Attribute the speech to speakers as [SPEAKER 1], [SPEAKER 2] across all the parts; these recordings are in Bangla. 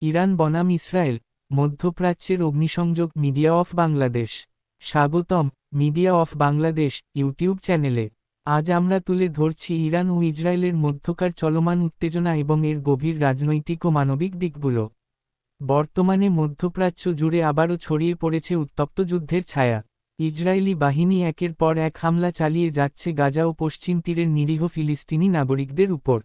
[SPEAKER 1] ইরান বনাম ইসরায়েল, মধ্যপ্রাচ্যের অগ্নিসংযোগ। Media of Bangladesh. স্বাগতম মিডিয়া অফ বাংলাদেশ ইউটিউব চ্যানেলে। আজ আমরা তুলে ধরছি ইরান ও ইসরায়েলের মধ্যকার চলমান উত্তেজনা এবং এর গভীর রাজনৈতিক ও মানবিক দিকগুলো। বর্তমানে মধ্যপ্রাচ্য জুড়ে আবারও ছড়িয়ে পড়েছে উত্তপ্ত যুদ্ধের ছায়া। ইসরায়েলি বাহিনী একের পর এক হামলা চালিয়ে যাচ্ছে গাজা ও পশ্চিম তীরের নিরীহ ফিলিস্তিনি নাগরিকদের উপর।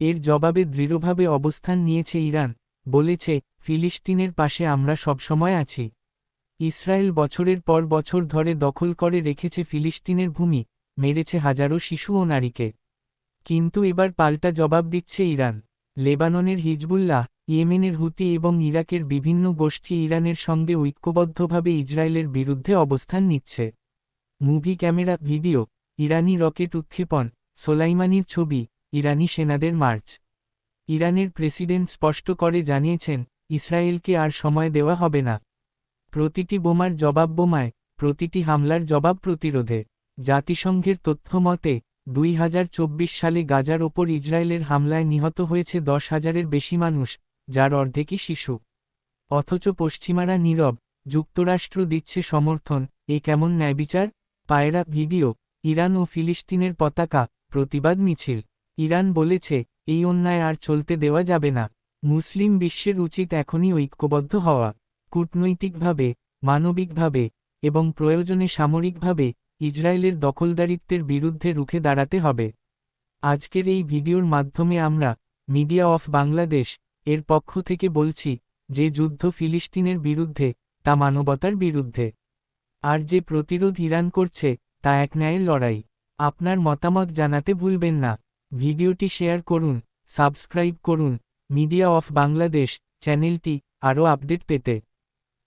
[SPEAKER 1] এর জবাবে দৃঢ়ভাবে অবস্থান নিয়েছে ইরান, বলেছে, ফিলিস্তিনের পাশে আমরা সবসময় আছি। ইসরায়েল বছরের পর বছর ধরে দখল করে রেখেছে ফিলিস্তিনের ভূমি, মেরেছে হাজারো শিশু ও নারীকে। কিন্তু এবার পাল্টা জবাব দিচ্ছে ইরান। লেবাননের হিজবুল্লাহ, ইয়েমেনের হুতি এবং ইরাকের বিভিন্ন গোষ্ঠী ইরানের সঙ্গে ঐক্যবদ্ধভাবে ইসরায়েলের বিরুদ্ধে অবস্থান নিচ্ছে। মুভি ক্যামেরা ভিডিও, ইরানি রকেট উৎক্ষেপণ, সোলাইমানির ছবি, ইরানি সেনাদের মার্চ। ইরানের প্রেসিডেন্ট স্পষ্ট করে জানিয়েছেন, ইসরায়েলকে আর সময় দেওয়া হবে না। প্রতিটি বোমার জবাব বোমায়, প্রতিটি হামলার জবাব প্রতিরোধে। জাতিসংঘের তথ্য মতে 2024 সালে গাজার ওপর ইসরায়েলের হামলায় নিহত হয়েছে 10,000-এর বেশি মানুষ, যার অর্ধেকই শিশু। অথচ পশ্চিমারা নীরব, যুক্তরাষ্ট্র দিচ্ছে সমর্থন। এ কেমন ন্যায়বিচার? পায়রা ভিডিও, ইরান ও ফিলিস্তিনের পতাকা, প্রতিবাদ মিছিল। ইরান বলেছে, এই অন্যায় আর চলতে দেওয়া যাবে না। মুসলিম বিশ্বের উচিত এখনই ঐক্যবদ্ধ হওয়া। কূটনৈতিকভাবে, মানবিকভাবে এবং প্রয়োজনে সামরিকভাবে ইসরায়েলের দখলদারিত্বের বিরুদ্ধে রুখে দাঁড়াতে হবে। আজকের এই ভিডিওর মাধ্যমে আমরা, মিডিয়া অফ বাংলাদেশ, এর পক্ষ থেকে বলছি, যে যুদ্ধ ফিলিস্তিনের বিরুদ্ধে, তা মানবতার বিরুদ্ধে। আর যে প্রতিরোধ ইরান করছে, তা এক ন্যায়ের লড়াই। আপনার মতামত জানাতে ভুলবেন না। ভিডিওটি শেয়ার করুন, সাবস্ক্রাইব করুন মিডিয়া অফ বাংলাদেশ চ্যানেলটি আরও আপডেট পেতে।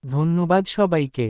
[SPEAKER 1] ধন্যবাদ সবাইকে।